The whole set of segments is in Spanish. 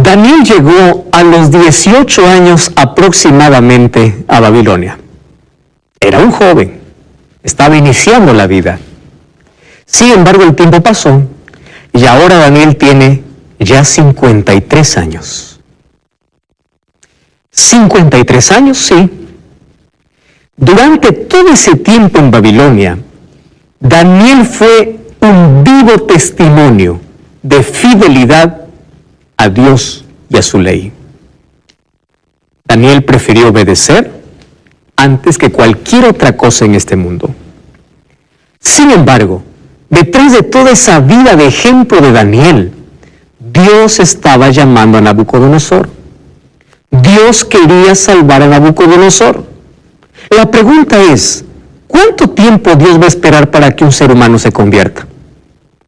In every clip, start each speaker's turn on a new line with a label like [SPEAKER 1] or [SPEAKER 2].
[SPEAKER 1] Daniel llegó a los 18 años aproximadamente a Babilonia. Era un joven, estaba iniciando la vida. Sin embargo, el tiempo pasó y ahora Daniel tiene ya 53 años. 53 años, sí. Durante todo ese tiempo en Babilonia, Daniel fue un vivo testimonio de fidelidad a Dios y a su ley. Daniel prefirió obedecer antes que cualquier otra cosa en este mundo. Sin embargo, detrás de toda esa vida de ejemplo de Daniel, Dios estaba llamando a Nabucodonosor. Dios quería salvar a Nabucodonosor. La pregunta es, ¿cuánto tiempo Dios va a esperar para que un ser humano se convierta?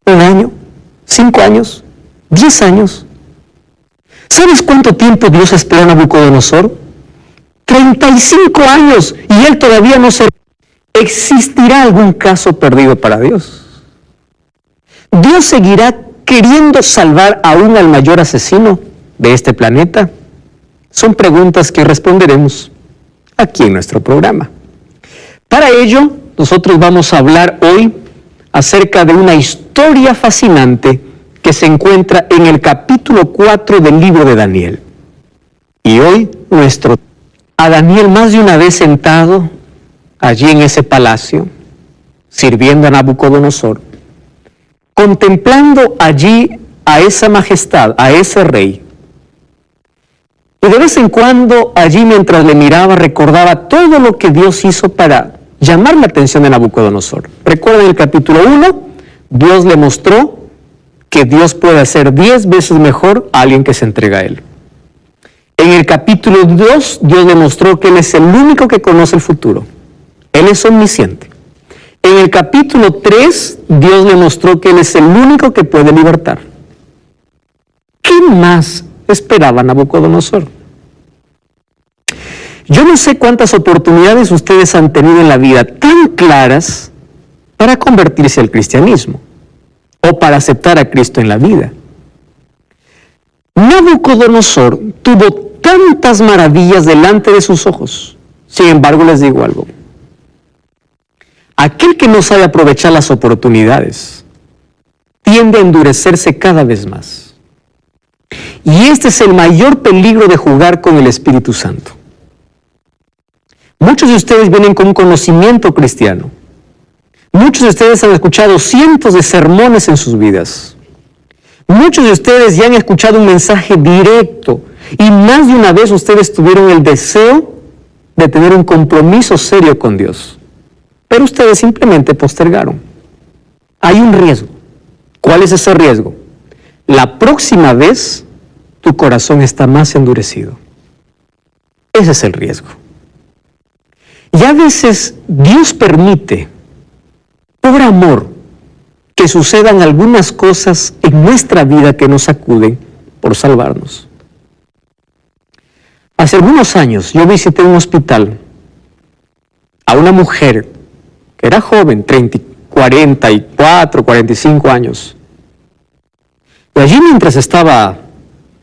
[SPEAKER 1] ¿1 año? ¿5 años? ¿10 años? ¿Sabes cuánto tiempo Dios esperó a Nabucodonosor? 35 años y él todavía no se... ¿Existirá algún caso perdido para Dios? ¿Dios seguirá queriendo salvar aún al mayor asesino de este planeta? Son preguntas que responderemos aquí en nuestro programa. Para ello, nosotros vamos a hablar hoy acerca de una historia fascinante que se encuentra en el capítulo 4 del libro de Daniel. Y hoy a Daniel más de una vez sentado allí en ese palacio, sirviendo a Nabucodonosor, contemplando allí a esa majestad, a ese rey. Y de vez en cuando allí mientras le miraba recordaba todo lo que Dios hizo para llamar la atención de Nabucodonosor. Recuerden el capítulo 1, Dios le mostró que Dios puede hacer 10 veces mejor a alguien que se entrega a Él. En el capítulo 2, Dios le mostró que Él es el único que conoce el futuro. Él es omnisciente. En el capítulo 3, Dios le mostró que Él es el único que puede libertar. ¿Qué más esperaba Nabucodonosor? Yo no sé cuántas oportunidades ustedes han tenido en la vida tan claras para convertirse al cristianismo o para aceptar a Cristo en la vida. Nabucodonosor tuvo tantas maravillas delante de sus ojos. Sin embargo, les digo algo. Aquel que no sabe aprovechar las oportunidades tiende a endurecerse cada vez más. Y este es el mayor peligro de jugar con el Espíritu Santo. Muchos de ustedes vienen con un conocimiento cristiano. Muchos de ustedes han escuchado cientos de sermones en sus vidas. Muchos de ustedes ya han escuchado un mensaje directo y más de una vez ustedes tuvieron el deseo de tener un compromiso serio con Dios. Pero ustedes simplemente postergaron. Hay un riesgo. ¿Cuál es ese riesgo? La próxima vez tu corazón está más endurecido. Ese es el riesgo. Y a veces Dios permite, por amor, que sucedan algunas cosas en nuestra vida que nos sacuden por salvarnos. Hace algunos años yo visité un hospital a una mujer que era joven, 44, 45 años. Y allí mientras estaba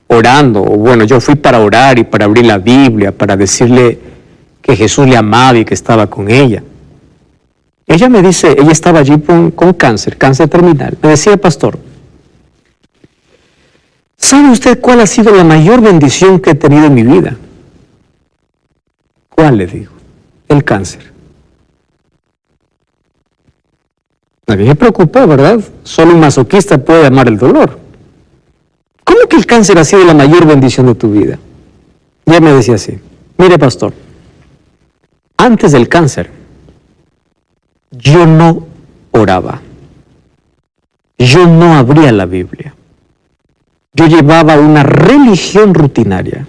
[SPEAKER 1] orando, yo fui para orar y para abrir la Biblia, para decirle que Jesús le amaba y que estaba con ella. Ella me dice, ella estaba allí con cáncer terminal. Me decía, pastor, ¿sabe usted cuál ha sido la mayor bendición que he tenido en mi vida? ¿Cuál? Le digo, el cáncer. A mí me preocupó, ¿verdad? Solo un masoquista puede amar el dolor. ¿Cómo que el cáncer ha sido la mayor bendición de tu vida? Y ella me decía así, mire pastor, antes del cáncer, yo no oraba. Yo no abría la Biblia. Yo llevaba una religión rutinaria.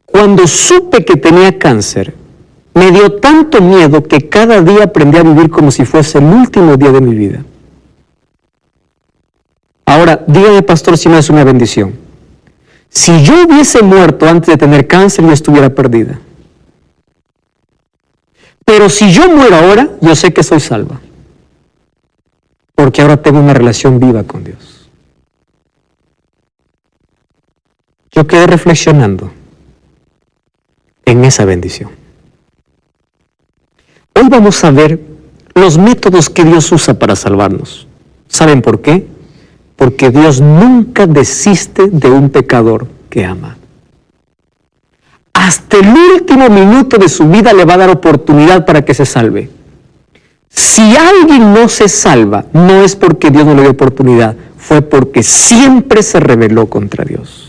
[SPEAKER 1] Cuando supe que tenía cáncer, me dio tanto miedo que cada día aprendí a vivir como si fuese el último día de mi vida. Ahora, dígame, pastor, si no es una bendición. Si yo hubiese muerto antes de tener cáncer, yo estuviera perdida. Pero si yo muero ahora, yo sé que soy salva. Porque ahora tengo una relación viva con Dios. yo quedé reflexionando en esa bendición. Hoy vamos a ver los métodos que Dios usa para salvarnos. ¿Saben por qué? Porque Dios nunca desiste de un pecador que ama. Hasta el último minuto de su vida le va a dar oportunidad para que se salve. Si alguien no se salva, no es porque Dios no le dio oportunidad, fue porque siempre se rebeló contra Dios.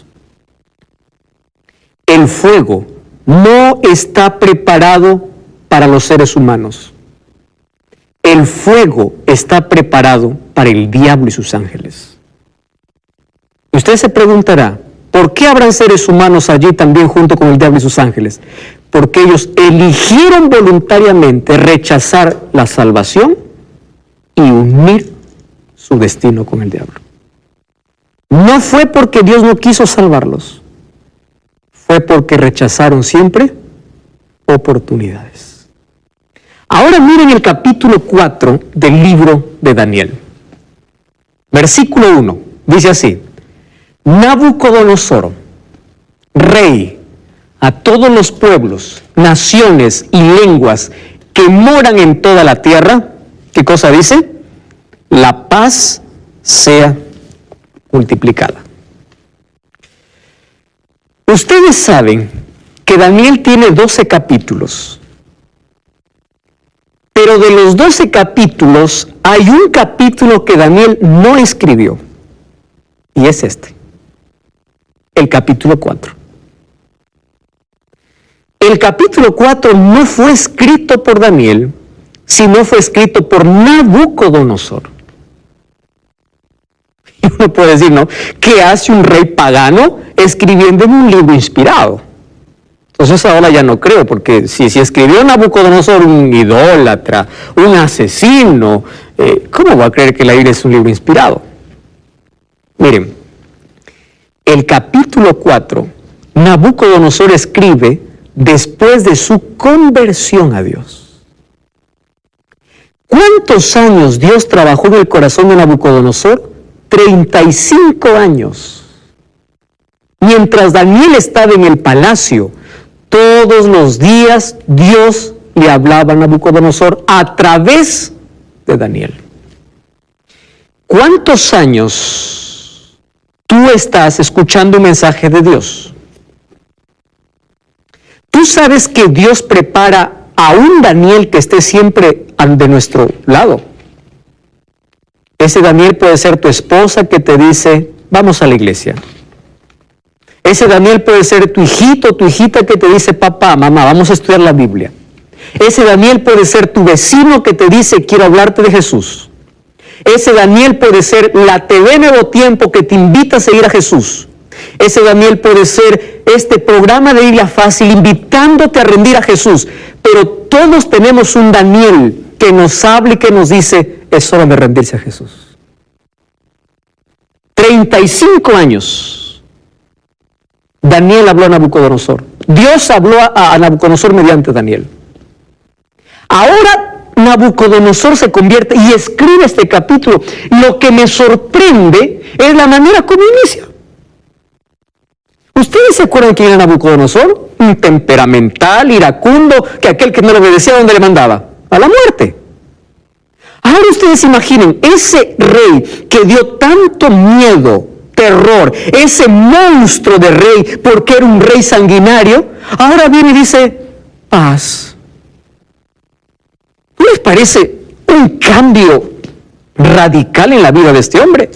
[SPEAKER 1] El fuego no está preparado para los seres humanos. El fuego está preparado para el diablo y sus ángeles. Usted se preguntará, ¿por qué habrán seres humanos allí también junto con el diablo y sus ángeles? Porque ellos eligieron voluntariamente rechazar la salvación y unir su destino con el diablo. No fue porque Dios no quiso salvarlos, fue porque rechazaron siempre oportunidades. Ahora miren el capítulo 4 del libro de Daniel. Versículo 1, dice así: Nabucodonosor, rey, a todos los pueblos, naciones y lenguas que moran en toda la tierra, ¿qué cosa dice? La paz sea multiplicada. Ustedes saben que Daniel tiene 12 capítulos, pero de los 12 capítulos hay un capítulo que Daniel no escribió, y es este, el capítulo 4. El capítulo 4 no fue escrito por Daniel, sino fue escrito por Nabucodonosor. Y uno puede decir, ¿no? ¿Qué hace un rey pagano escribiendo en un libro inspirado? Entonces ahora ya no creo, porque si escribió Nabucodonosor un idólatra, un asesino, ¿cómo va a creer que la Biblia es un libro inspirado? Miren, el capítulo 4, Nabucodonosor escribe después de su conversión a Dios. ¿Cuántos años Dios trabajó en el corazón de Nabucodonosor? 35 años. Mientras Daniel estaba en el palacio, todos los días Dios le hablaba a Nabucodonosor a través de Daniel. ¿Cuántos años tú estás escuchando un mensaje de Dios? Tú sabes que Dios prepara a un Daniel que esté siempre de nuestro lado. Ese Daniel puede ser tu esposa que te dice, vamos a la iglesia. Ese Daniel puede ser tu hijito, tu hijita que te dice, papá, mamá, vamos a estudiar la Biblia. Ese Daniel puede ser tu vecino que te dice, quiero hablarte de Jesús. Ese Daniel puede ser la TV Nuevo Tiempo que te invita a seguir a Jesús. Ese Daniel puede ser este programa de Biblia Fácil invitándote a rendir a Jesús. Pero todos tenemos un Daniel que nos habla y que nos dice, es hora de rendirse a Jesús. 35 años. Daniel habló a Nabucodonosor. Dios habló a Nabucodonosor mediante Daniel. Ahora Nabucodonosor se convierte y escribe este capítulo. Lo que me sorprende es la manera como inicia. ¿Ustedes se acuerdan quién era Nabucodonosor? Un temperamental, iracundo, que aquel que no le obedecía, ¿a dónde le mandaba? A la muerte. Ahora ustedes imaginen, ese rey que dio tanto miedo, terror, ese monstruo de rey, porque era un rey sanguinario, ahora viene y dice, paz. ¿No les parece un cambio radical en la vida de este hombre?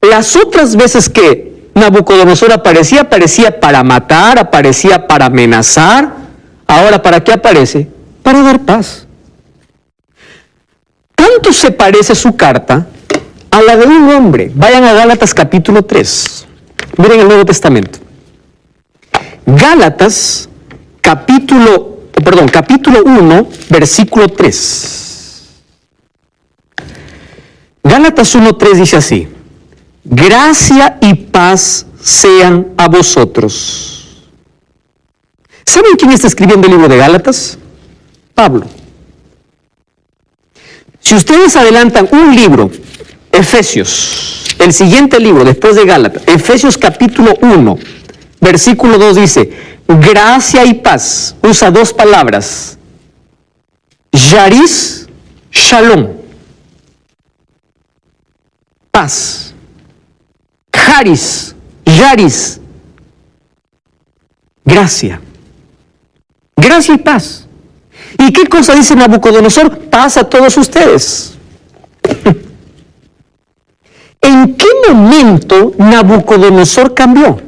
[SPEAKER 1] Las otras veces que Nabucodonosor aparecía para matar, aparecía para amenazar. Ahora, ¿para qué aparece? Para dar paz. Tanto se parece su carta a la de un hombre. Vayan a Gálatas capítulo 3. Miren el Nuevo Testamento. Gálatas capítulo 1, versículo 3. Gálatas 1:3 dice así: gracia y paz sean a vosotros. ¿Saben quién está escribiendo el libro de Gálatas? Pablo. Si ustedes adelantan un libro, Efesios, El siguiente libro, después de Gálatas, Efesios capítulo 1, versículo 2 dice, gracia y paz, usa dos palabras, Yaris, Shalom, paz, Charis, Yaris, gracia, gracia y paz. ¿Y qué cosa dice Nabucodonosor? Paz a todos ustedes. ¿En qué momento Nabucodonosor cambió?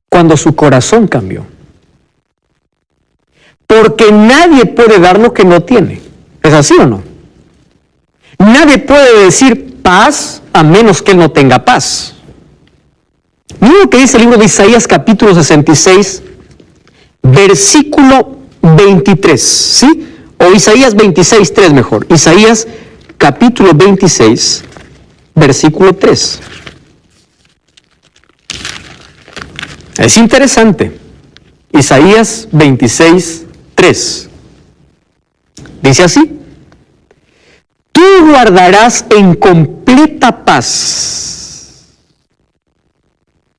[SPEAKER 1] Cuando su corazón cambió. Porque nadie puede dar lo que no tiene. ¿Es así o no? Nadie puede decir paz a menos que él no tenga paz. Mira lo que dice el libro de Isaías capítulo 66, versículo 23, ¿sí? O Isaías 26, 3 mejor. Isaías capítulo 26, versículo 3. Es interesante. Isaías 26, 3. Dice así: tú guardarás en completa paz.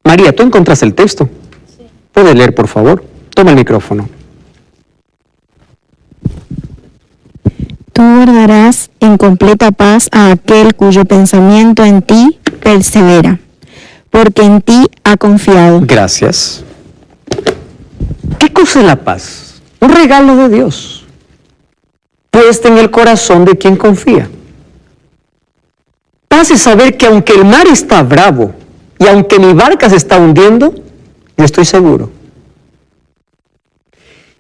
[SPEAKER 1] María, ¿tú encontraste el texto? Sí. ¿Puedes leer, por favor? Toma el micrófono.
[SPEAKER 2] Tú guardarás en completa paz a aquel cuyo pensamiento en ti persevera, porque en ti ha confiado.
[SPEAKER 1] Gracias. ¿Qué cosa es la paz? Un regalo de Dios, puesta en el corazón de quien confía. Paz es saber que aunque el mar está bravo y aunque mi barca se está hundiendo, yo estoy seguro.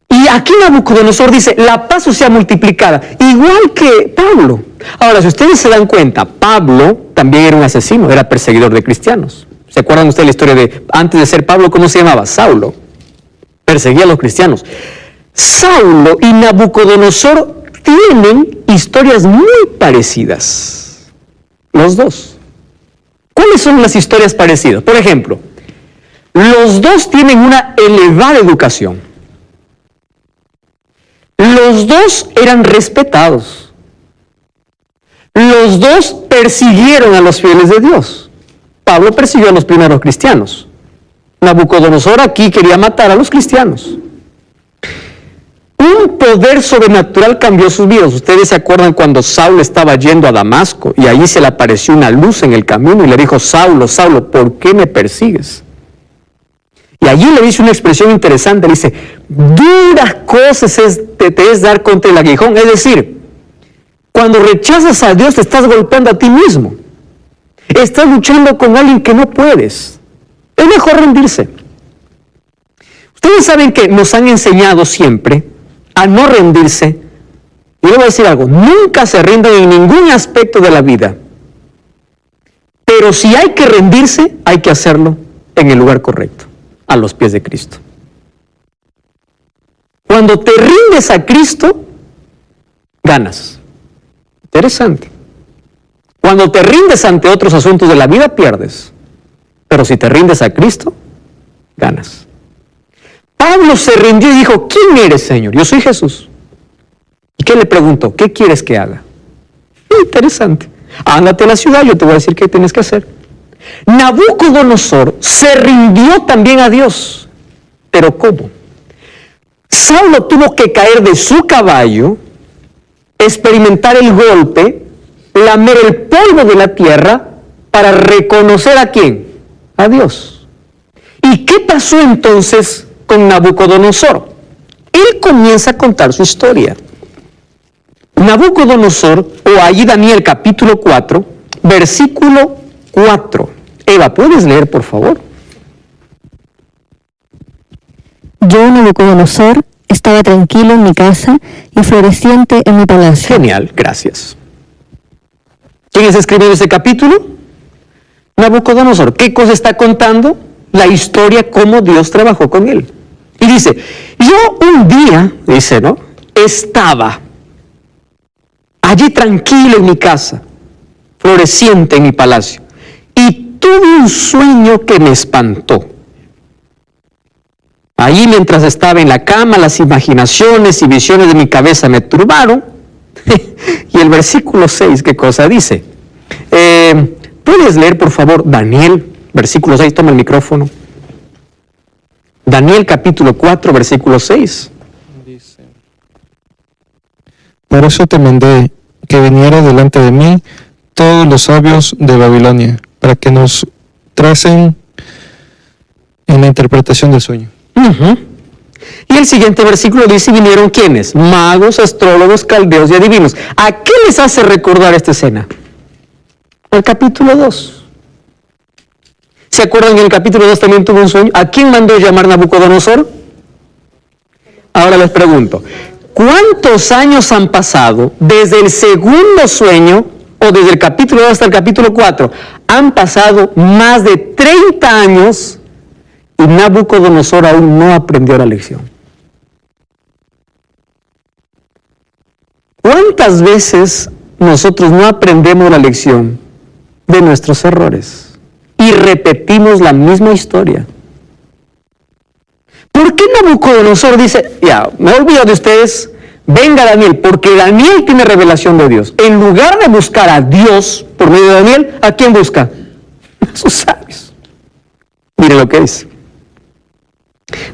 [SPEAKER 1] Y aquí Nabucodonosor dice, la paz sea multiplicada, igual que Pablo. Ahora, si ustedes se dan cuenta, Pablo también era un asesino, era perseguidor de cristianos. ¿Se acuerdan ustedes la historia de, antes de ser Pablo, cómo se llamaba? Saulo. Perseguía a los cristianos. Saulo y Nabucodonosor tienen historias muy parecidas. Los dos. ¿Cuáles son las historias parecidas? Por ejemplo, los dos tienen una elevada educación. Los dos eran respetados. Los dos persiguieron a los fieles de Dios. Pablo persiguió a los primeros cristianos. Nabucodonosor aquí quería matar a los cristianos. Un poder sobrenatural cambió sus vidas. Ustedes se acuerdan cuando Saulo estaba yendo a Damasco y allí se le apareció una luz en el camino y le dijo, Saulo, Saulo, ¿por qué me persigues? Y allí le dice una expresión interesante, le dice, duras cosas te es dar contra el aguijón. Es decir, cuando rechazas a Dios te estás golpeando a ti mismo. Estás luchando con alguien que no puedes. Es mejor rendirse. Ustedes saben que nos han enseñado siempre a no rendirse. Y le voy a decir algo, nunca se rindan en ningún aspecto de la vida. Pero si hay que rendirse, hay que hacerlo en el lugar correcto, a los pies de Cristo. Cuando te rindes a Cristo, ganas. Interesante. Cuando te rindes ante otros asuntos de la vida, pierdes. Pero si te rindes a Cristo, ganas. Pablo se rindió y dijo, ¿quién eres, Señor? Yo soy Jesús. ¿Y qué le preguntó? ¿Qué quieres que haga? Interesante. Ándate a la ciudad, yo te voy a decir qué tienes que hacer. Nabucodonosor se rindió también a Dios. ¿Pero cómo? Saulo tuvo que caer de su caballo, experimentar el golpe, lamer el polvo de la tierra para reconocer ¿a quién? A Dios. ¿Y qué pasó entonces con Nabucodonosor? Él comienza a contar su historia. Nabucodonosor, o allí Daniel capítulo 4, versículo 4. Eva, ¿puedes leer, por favor?
[SPEAKER 2] Yo, Nabucodonosor, estaba tranquilo en mi casa y floreciente en mi palacio.
[SPEAKER 1] Genial, gracias. ¿Quién es escribiendo ese capítulo? Nabucodonosor. ¿Qué cosa está contando? La historia, cómo Dios trabajó con él. Y dice, yo un día, dice, ¿no? Estaba allí tranquilo en mi casa, floreciente en mi palacio, y tuve un sueño que me espantó. Allí mientras estaba en la cama, las imaginaciones y visiones de mi cabeza me turbaron. Y el versículo 6, ¿qué cosa dice? ¿Puedes leer, por favor, Daniel, versículo 6? Toma el micrófono. Daniel capítulo 4, versículo 6.
[SPEAKER 3] Dice: Por eso te mandé que viniera delante de mí todos los sabios de Babilonia, para que nos tracen en la interpretación del sueño.
[SPEAKER 1] Y el siguiente versículo dice: ¿vinieron quiénes? Magos, astrólogos, caldeos y adivinos. ¿A qué les hace recordar esta escena? Al capítulo 2. ¿Se acuerdan que en el capítulo 2 también tuvo un sueño? ¿A quién mandó llamar Nabucodonosor? Ahora les pregunto, ¿cuántos años han pasado desde el segundo sueño, o desde el capítulo 2 hasta el capítulo 4? Han pasado más de 30 años y Nabucodonosor aún no aprendió la lección. ¿Cuántas veces nosotros no aprendemos la lección de nuestros errores y repetimos la misma historia? ¿Por qué Nabucodonosor dice, ya, me olvido de ustedes, venga Daniel, porque Daniel tiene revelación de Dios? En lugar de buscar a Dios por medio de Daniel, ¿a quién busca? A sus sabios. Mire lo que dice.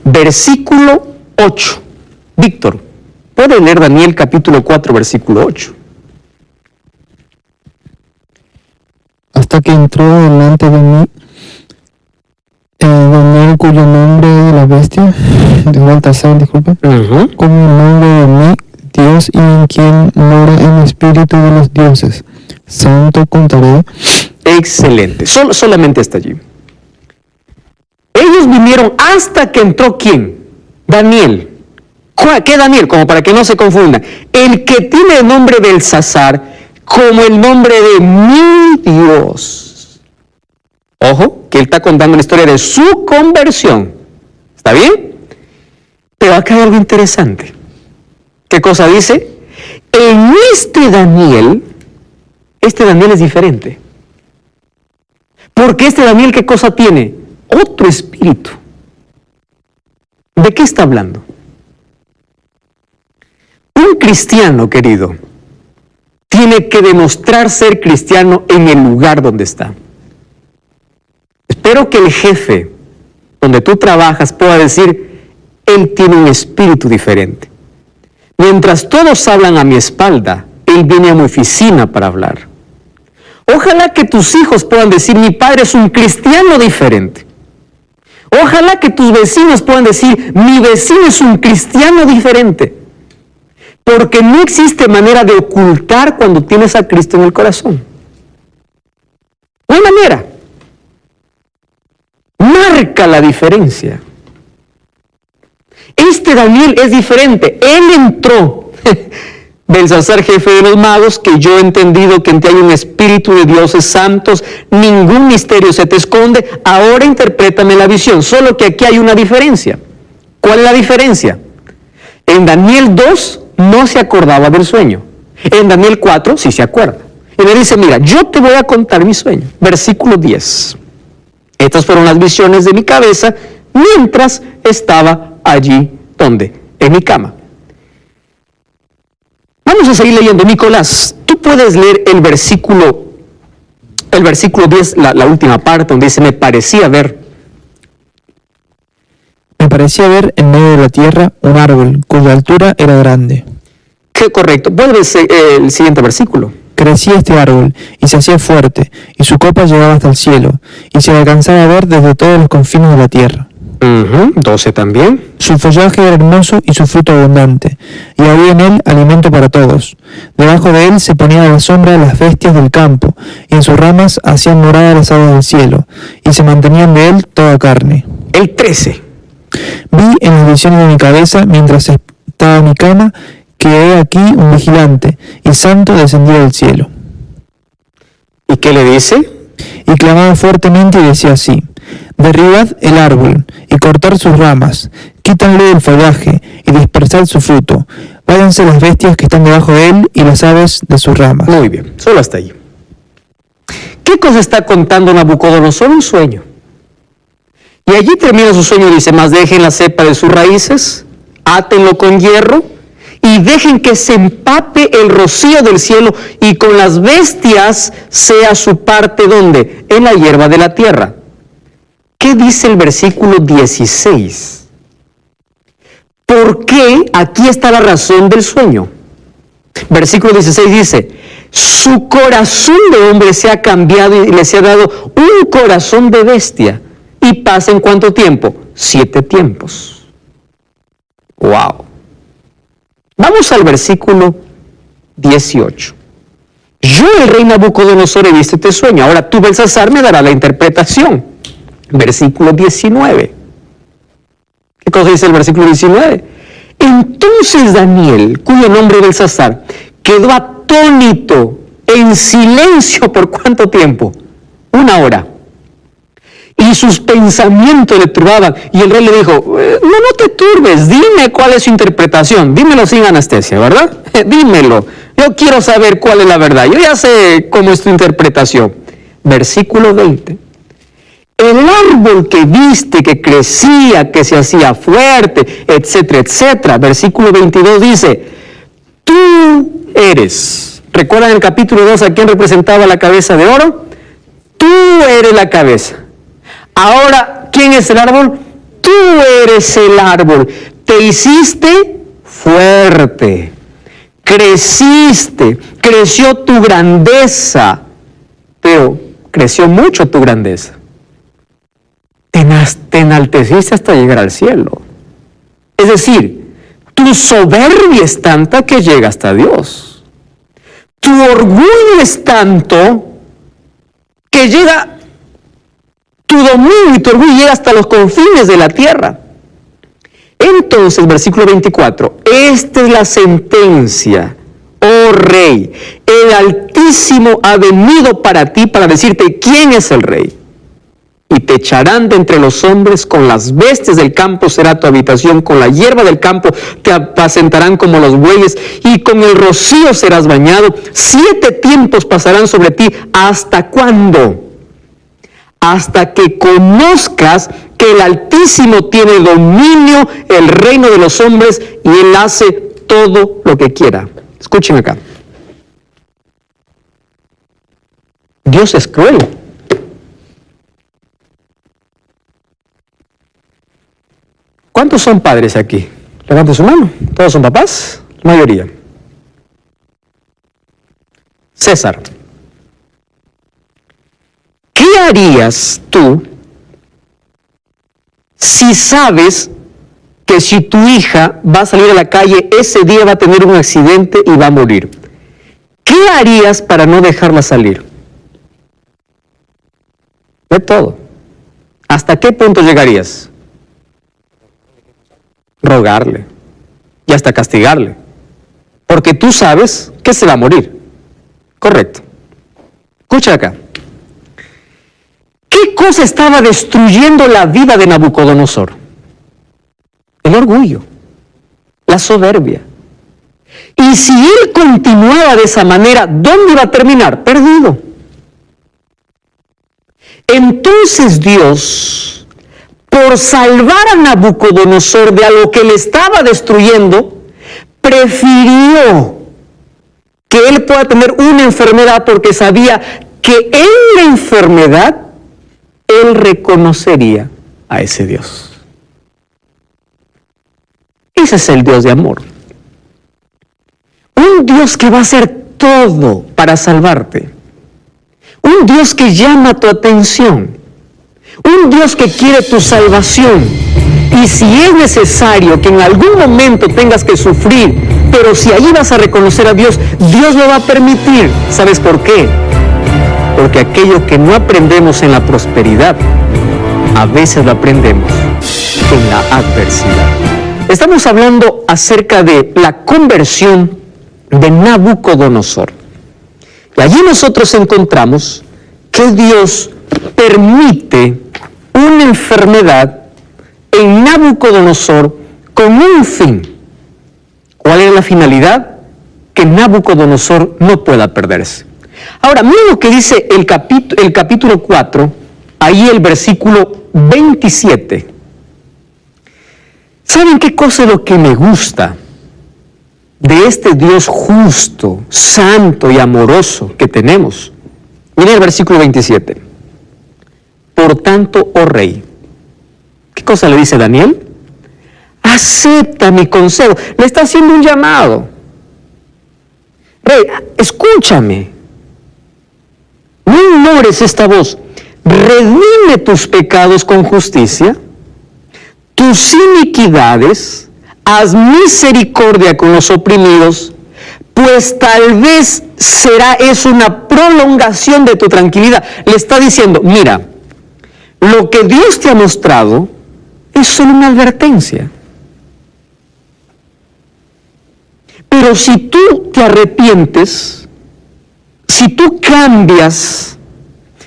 [SPEAKER 1] Versículo 8. Víctor, ¿puede leer Daniel capítulo 4, versículo 8?
[SPEAKER 3] Hasta que entró delante de mí Daniel, cuyo nombre de la bestia, de Baltasar, disculpa, como el nombre de mí, Dios, y en quien mora el espíritu de los dioses. Santo contaré.
[SPEAKER 1] Excelente. Solamente hasta allí. Ellos vinieron hasta que entró ¿quién? Daniel. ¿Qué Daniel? Como para que no se confunda. El que tiene el nombre de Belsasar como el nombre de mi Dios. Ojo, que él está contando la historia de su conversión. ¿Está bien? Pero acá hay algo interesante. ¿Qué cosa dice? En este Daniel es diferente. Porque este Daniel, ¿qué cosa tiene? Otro espíritu. ¿De qué está hablando? Un cristiano, querido, tiene que demostrar ser cristiano en el lugar donde está. Espero que el jefe donde tú trabajas pueda decir, él tiene un espíritu diferente. Mientras todos hablan a mi espalda, él viene a mi oficina para hablar. Ojalá que tus hijos puedan decir, mi padre es un cristiano diferente. Ojalá que tus vecinos puedan decir, mi vecino es un cristiano diferente. Porque no existe manera de ocultar cuando tienes a Cristo en el corazón. No hay manera. Marca la diferencia. Este Daniel es diferente. Él entró. Belsasar, jefe de los magos, que yo he entendido que en ti hay un espíritu de dioses santos, ningún misterio se te esconde, ahora interprétame la visión. Solo que aquí hay una diferencia. ¿Cuál es la diferencia? En Daniel 2 no se acordaba del sueño. En Daniel 4 sí se acuerda. Y le dice, mira, yo te voy a contar mi sueño. Versículo 10. Estas fueron las visiones de mi cabeza mientras estaba allí, ¿dónde? En mi cama. Vamos a seguir leyendo. Nicolás, tú puedes leer el versículo 10, la última parte, donde dice, me parecía ver
[SPEAKER 3] en medio de la tierra un árbol cuya altura era grande.
[SPEAKER 1] Qué correcto. Vuelve el siguiente versículo.
[SPEAKER 3] Crecía este árbol y se hacía fuerte, y su copa llegaba hasta el cielo, y se alcanzaba a ver desde todos los confines de la tierra.
[SPEAKER 1] 12 también.
[SPEAKER 3] Su follaje era hermoso y su fruto abundante, y había en él alimento para todos. Debajo de él se ponía a la sombra las bestias del campo, y en sus ramas hacían morada las aves del cielo, y se mantenían de él toda carne.
[SPEAKER 1] El 13.
[SPEAKER 3] Vi en las visiones de mi cabeza, mientras estaba en mi cama, que he aquí un vigilante, y santo descendía del cielo.
[SPEAKER 1] ¿Y qué le dice?
[SPEAKER 3] Y clamaba fuertemente y decía así, derribad el árbol, y cortad sus ramas, quítanle del follaje, y dispersad su fruto, váyanse las bestias que están debajo de él, y las aves de sus ramas.
[SPEAKER 1] Muy bien, solo hasta ahí. ¿Qué cosa está contando Nabucodonosor? Un sueño. Y allí termina su sueño y dice, mas dejen la cepa de sus raíces, átenlo con hierro, y dejen que se empape el rocío del cielo y con las bestias sea su parte, ¿dónde? En la hierba de la tierra. ¿Qué dice el versículo 16? ¿Por qué? Aquí está la razón del sueño. Versículo 16 dice, su corazón de hombre se ha cambiado y les ha dado un corazón de bestia. ¿Y pasa en cuánto tiempo? 7 tiempos. ¡Wow! Vamos al versículo 18. Yo, el rey Nabucodonosor, he visto este sueño. Ahora tú, Belsasar, me darás la interpretación. Versículo 19. ¿Qué cosa dice el versículo 19? Entonces Daniel, cuyo nombre es Belsasar, quedó atónito, en silencio, ¿por cuánto tiempo? 1 hora. Y sus pensamientos le turbaban. Y el rey le dijo, no te turbes, dime cuál es su interpretación. Dímelo sin anestesia, ¿verdad? Dímelo. Yo quiero saber cuál es la verdad. Yo ya sé cómo es tu interpretación. Versículo 20. El árbol que viste, que crecía, que se hacía fuerte, etcétera, etcétera. Versículo 22 dice, tú eres. ¿Recuerdan el capítulo 2 a quién representaba la cabeza de oro? Tú eres la cabeza. Ahora, ¿quién es el árbol? Tú eres el árbol. Te hiciste fuerte. Creciste. Creció tu grandeza. Pero creció mucho tu grandeza. Te enalteciste hasta llegar al cielo. Es decir, tu soberbia es tanta que llega hasta Dios. Tu orgullo es tanto que llega, tu dominio y tu orgullo llega hasta los confines de la tierra. Entonces, versículo 24, esta es la sentencia, oh rey, el Altísimo ha venido para ti para decirte quién es el rey. Y te echarán de entre los hombres, con las bestias del campo será tu habitación, con la hierba del campo te apacentarán como los bueyes, y con el rocío serás bañado. 7 tiempos pasarán sobre ti. ¿Hasta cuándo? Hasta que conozcas que el Altísimo tiene dominio, el reino de los hombres, y Él hace todo lo que quiera. Escuchen acá. Dios es cruel. ¿Cuántos son padres aquí? Levanten su mano. ¿Todos son papás? La mayoría. César, ¿qué harías tú si sabes que si tu hija va a salir a la calle, ese día va a tener un accidente y va a morir? ¿Qué harías para no dejarla salir? De todo. ¿Hasta qué punto llegarías? Rogarle y hasta castigarle, porque tú sabes que se va a morir. Correcto. Escucha acá. ¿Qué cosa estaba destruyendo la vida de Nabucodonosor? El orgullo, la soberbia. Y si él continuaba de esa manera, ¿dónde iba a terminar? Perdido. Entonces Dios, por salvar a Nabucodonosor de algo que le estaba destruyendo, prefirió que él pueda tener una enfermedad, porque sabía que en la enfermedad él reconocería a ese Dios. Ese es el Dios de amor. Un Dios que va a hacer todo para salvarte. Un Dios que llama tu atención. Un Dios que quiere tu salvación. Y si es necesario que en algún momento tengas que sufrir, pero si allí vas a reconocer a Dios, Dios lo va a permitir. ¿Sabes por qué? Porque aquello que no aprendemos en la prosperidad, a veces lo aprendemos en la adversidad. Estamos hablando acerca de la conversión de Nabucodonosor. Y allí nosotros encontramos que Dios permite una enfermedad en Nabucodonosor con un fin. ¿Cuál es la finalidad? Que Nabucodonosor no pueda perderse. Ahora, miren lo que dice el capítulo 4, ahí el versículo 27. ¿Saben qué cosa es lo que me gusta? de este Dios justo, santo y amoroso que tenemos. Miren el versículo 27. Por tanto, oh rey, ¿qué cosa le dice Daniel? Acepta mi consejo. Le está haciendo un llamado. Rey, escúchame. No ignores esta voz. Redime tus pecados con justicia, tus iniquidades, haz misericordia con los oprimidos, pues tal vez será eso una prolongación de tu tranquilidad. Le está diciendo, mira, lo que Dios te ha mostrado es solo una advertencia. Pero si tú te arrepientes, si tú cambias,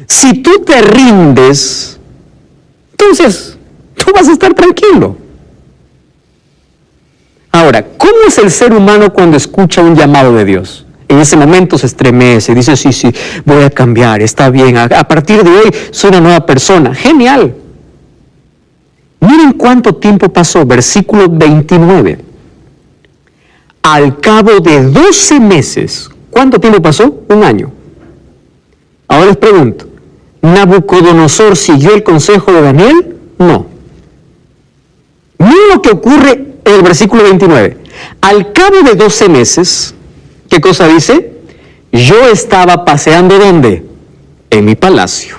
[SPEAKER 1] si tú te rindes, entonces tú vas a estar tranquilo. Ahora, ¿cómo es el ser humano cuando escucha un llamado de Dios? En ese momento se estremece, dice, sí, voy a cambiar, está bien, a partir de hoy soy una nueva persona. Genial. Miren cuánto tiempo pasó, versículo 29. Al cabo de 12 meses, ¿cuánto tiempo pasó? 1 año. Ahora les pregunto, ¿Nabucodonosor siguió el consejo de Daniel? No. Miren lo que ocurre en el versículo 29. Al cabo de 12 meses, ¿qué cosa dice? Yo estaba paseando, ¿dónde? En mi palacio.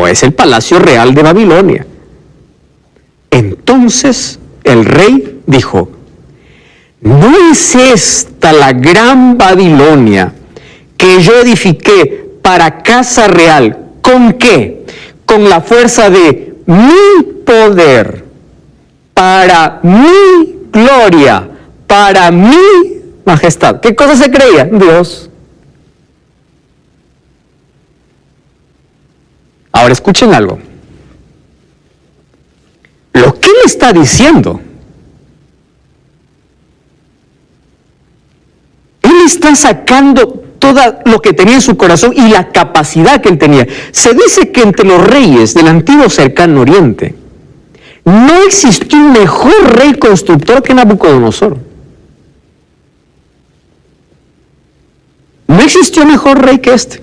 [SPEAKER 1] Es el palacio real de Babilonia. Entonces el rey dijo, ¿no es esta la gran Babilonia que yo edifiqué para casa real? ¿Con qué? Con la fuerza de mi poder, para mi gloria, para mi majestad. ¿Qué cosa se creía? Dios. Ahora escuchen algo. Lo que él está diciendo, él está sacando todo lo que tenía en su corazón y la capacidad que él tenía. Se dice que entre los reyes del antiguo cercano oriente no existió un mejor rey constructor que Nabucodonosor. No existió mejor rey que este.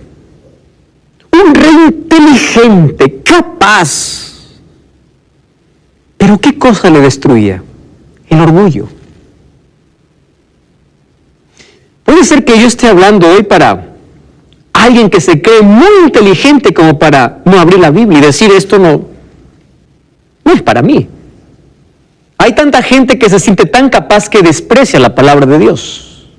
[SPEAKER 1] Un rey inteligente, capaz. Pero ¿qué cosa le destruía? El orgullo. Puede ser que yo esté hablando hoy para alguien que se cree muy inteligente como para no abrir la Biblia y decir esto no es para mí. Hay tanta gente que se siente tan capaz que desprecia la palabra de Dios.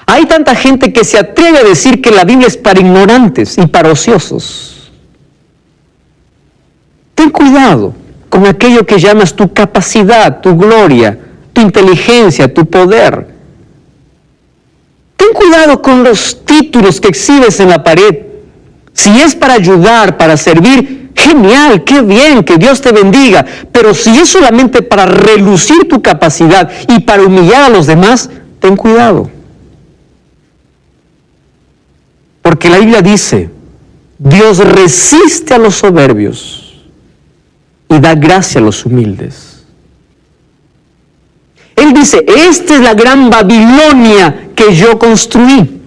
[SPEAKER 1] Hay tanta gente que se atreve a decir que la Biblia es para ignorantes y para ociosos. Ten cuidado con aquello que llamas tu capacidad, tu gloria, tu inteligencia, tu poder. Ten cuidado con los títulos que exhibes en la pared. Si es para ayudar, para servir, genial, qué bien, que Dios te bendiga. Pero si es solamente para relucir tu capacidad y para humillar a los demás, ten cuidado. Porque la Biblia dice, Dios resiste a los soberbios y da gracia a los humildes. Él dice, esta es la gran Babilonia que yo construí.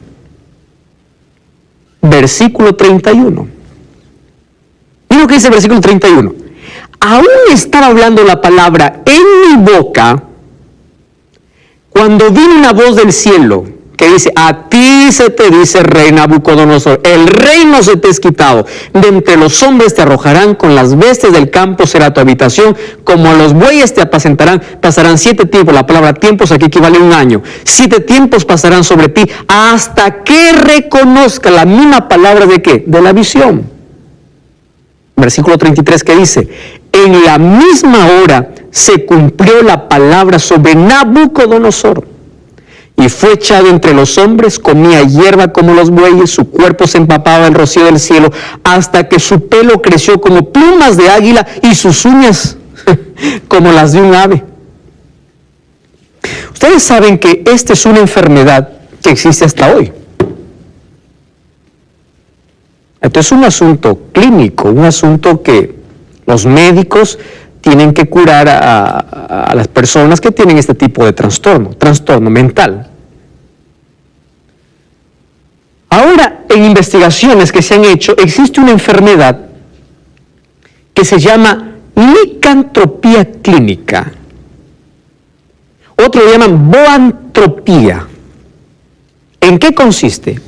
[SPEAKER 1] Versículo 31. Mira lo que dice el versículo 31. Aún estaba hablando la palabra en mi boca cuando vino una voz del cielo que dice, a ti se te dice, rey Nabucodonosor, el reino se te es quitado, de entre los hombres te arrojarán, con las bestias del campo será tu habitación, como a los bueyes te apacentarán, pasarán 7 tiempos, la palabra tiempos aquí equivale a 1 año, 7 tiempos pasarán sobre ti, hasta que reconozca la misma palabra de ¿qué? De la visión. Versículo 33 que dice, en la misma hora se cumplió la palabra sobre Nabucodonosor. Y fue echado entre los hombres, comía hierba como los bueyes, su cuerpo se empapaba del rocío del cielo, hasta que su pelo creció como plumas de águila y sus uñas como las de un ave. Ustedes saben que esta es una enfermedad que existe hasta hoy. Esto es un asunto clínico, un asunto que los médicos tienen que curar a las personas que tienen este tipo de trastorno mental. Ahora, en investigaciones que se han hecho, existe una enfermedad que se llama licantropía clínica. Otros lo llaman boantropía. ¿En qué consiste?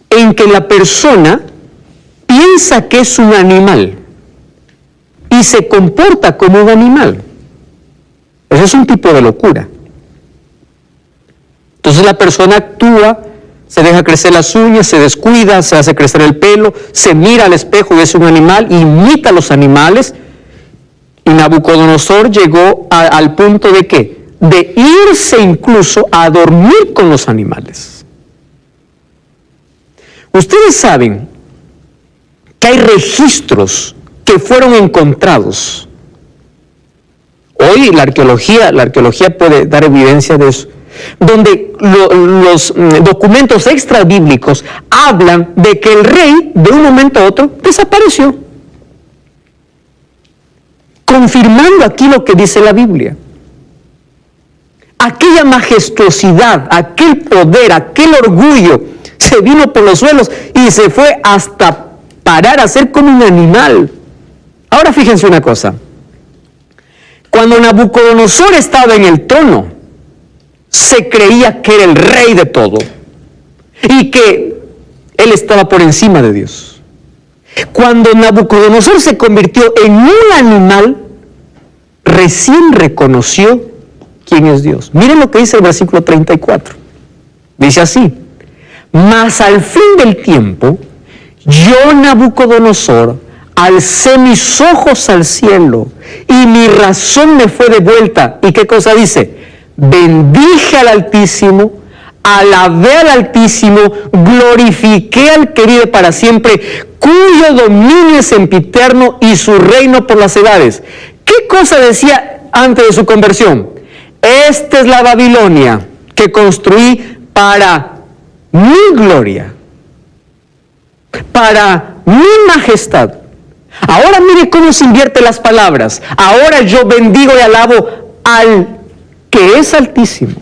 [SPEAKER 1] En que la persona piensa que es un animal y se comporta como un animal. Eso es un tipo de locura. Entonces la persona actúa, se deja crecer las uñas, se descuida, se hace crecer el pelo, se mira al espejo y es un animal, imita a los animales. Y Nabucodonosor llegó al punto de ¿qué? De irse incluso a dormir con los animales. Ustedes saben que hay registros que fueron encontrados. Hoy la arqueología puede dar evidencia de eso, donde los documentos extrabíblicos hablan de que el rey de un momento a otro desapareció, confirmando aquí lo que dice la Biblia. Aquella majestuosidad, aquel poder, aquel orgullo se vino por los suelos y se fue hasta parar a ser como un animal. Ahora fíjense una cosa. Cuando Nabucodonosor estaba en el trono, se creía que era el rey de todo y que él estaba por encima de Dios. Cuando Nabucodonosor se convirtió en un animal, recién reconoció quién es Dios. Miren lo que dice el versículo 34. Dice así: mas al fin del tiempo, yo, Nabucodonosor, alcé mis ojos al cielo y mi razón me fue devuelta. ¿Y qué cosa dice? Bendije al Altísimo, alabé al Altísimo, glorifiqué al que vive para siempre, cuyo dominio es sempiterno y su reino por las edades. ¿Qué cosa decía antes de su conversión? Esta es la Babilonia que construí para mi gloria, para mi majestad. Ahora mire cómo se invierten las palabras. Ahora yo bendigo y alabo al que es altísimo.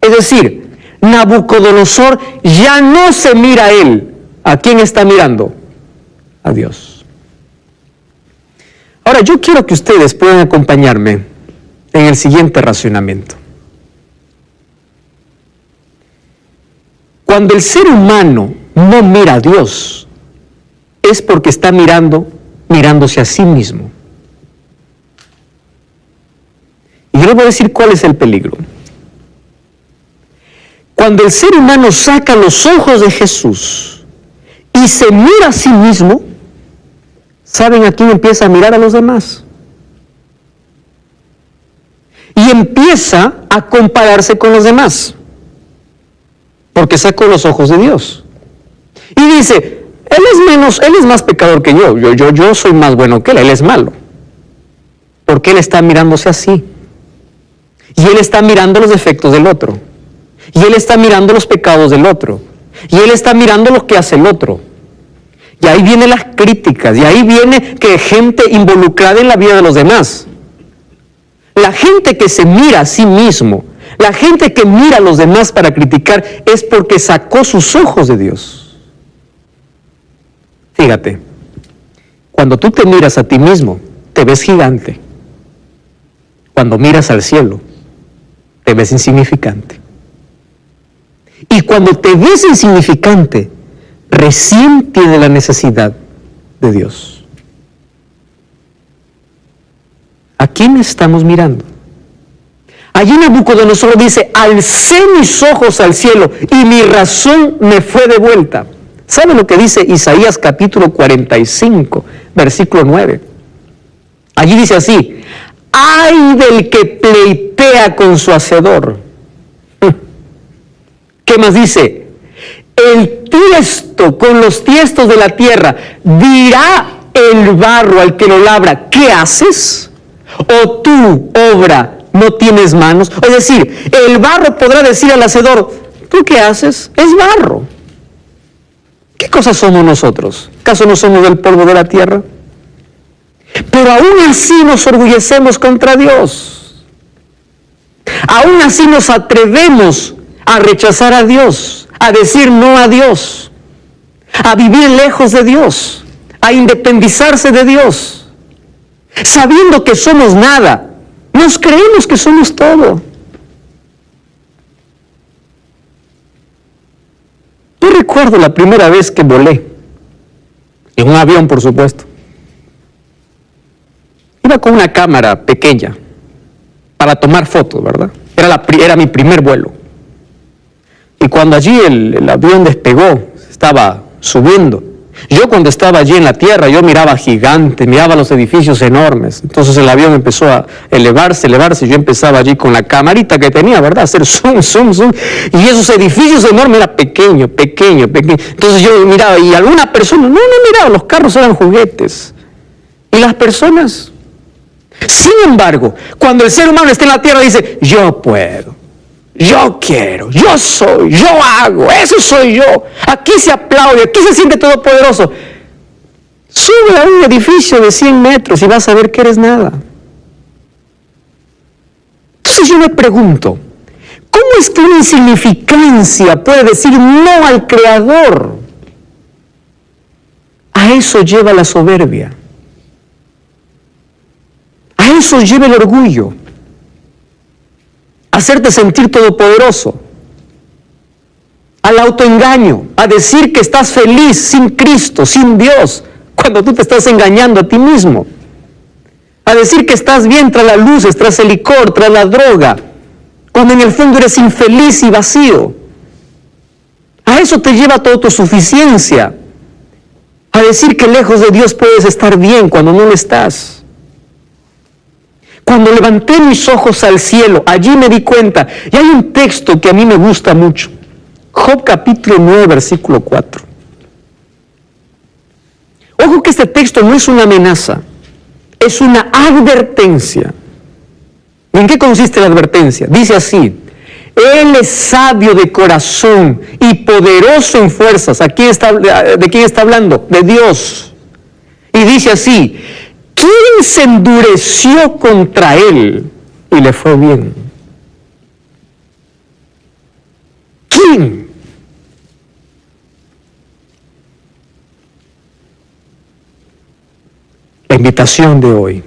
[SPEAKER 1] Es decir, Nabucodonosor ya no se mira a él. ¿A quién está mirando? A Dios. Ahora yo quiero que ustedes puedan acompañarme en el siguiente razonamiento. Cuando el ser humano no mira a Dios, es porque está mirándose a sí mismo. Y yo les voy a decir cuál es el peligro. Cuando el ser humano saca los ojos de Jesús y se mira a sí mismo, ¿saben a quién empieza a mirar? A los demás. Y empieza a compararse con los demás, porque sacó los ojos de Dios. Y dice, él es más pecador que yo soy más bueno que él es malo. Porque él está mirándose así. Y él está mirando los defectos del otro. Y él está mirando los pecados del otro. Y él está mirando lo que hace el otro. Y ahí vienen las críticas, y ahí viene que gente involucrada en la vida de los demás. La gente que se mira a sí mismo, la gente que mira a los demás para criticar, es porque sacó sus ojos de Dios. Fíjate, cuando tú te miras a ti mismo, te ves gigante. Cuando miras al cielo, te ves insignificante. Y cuando te ves insignificante, recién tienes la necesidad de Dios. ¿A quién estamos mirando? Allí Nabucodonosor dice, alcé mis ojos al cielo y mi razón me fue devuelta. ¿Sabe lo que dice Isaías capítulo 45, versículo 9? Allí dice así, ay del que pleitea con su hacedor. ¿Qué más dice? El tiesto con los tiestos de la tierra dirá el barro al que lo labra, ¿qué haces? O tú, obra, no tienes manos. Es decir, el barro podrá decir al hacedor, ¿tú qué haces? Es barro. ¿Qué cosas somos nosotros? ¿Acaso no somos del polvo de la tierra? Pero aún así nos orgullecemos contra Dios. Aún así nos atrevemos a rechazar a Dios, a decir no a Dios, a vivir lejos de Dios, a independizarse de Dios, sabiendo que somos nada. Nos creemos que somos todo. Yo recuerdo la primera vez que volé, en un avión, por supuesto. Iba con una cámara pequeña para tomar fotos, ¿verdad? Era mi primer vuelo. Y cuando allí el avión despegó, estaba subiendo. Yo cuando estaba allí en la tierra, yo miraba gigantes, miraba los edificios enormes. Entonces el avión empezó a elevarse, y yo empezaba allí con la camarita que tenía, ¿verdad? Hacer zoom. Y esos edificios enormes era pequeño. Entonces yo miraba, y alguna persona, no miraba, los carros eran juguetes. Y las personas. Sin embargo, cuando el ser humano está en la tierra, dice, yo puedo. Yo quiero, yo soy, yo hago, eso soy yo. Aquí se aplaude, aquí se siente todopoderoso. Sube a un edificio de 100 metros y vas a ver que eres nada. Entonces yo me pregunto, ¿cómo es que una insignificancia puede decir no al Creador? A eso lleva la soberbia. A eso lleva el orgullo. Hacerte sentir todopoderoso, al autoengaño, a decir que estás feliz sin Cristo, sin Dios, cuando tú te estás engañando a ti mismo, a decir que estás bien tras las luces, tras el licor, tras la droga, cuando en el fondo eres infeliz y vacío. A eso te lleva toda tu suficiencia, a decir que lejos de Dios puedes estar bien cuando no lo estás. Cuando levanté mis ojos al cielo, allí me di cuenta, y hay un texto que a mí me gusta mucho, Job capítulo 9, versículo 4. Ojo que este texto no es una amenaza, es una advertencia. ¿Y en qué consiste la advertencia? Dice así, Él es sabio de corazón y poderoso en fuerzas. ¿De quién está hablando? De Dios. Y dice así, ¿quién se endureció contra él y le fue bien? ¿Quién? La invitación de hoy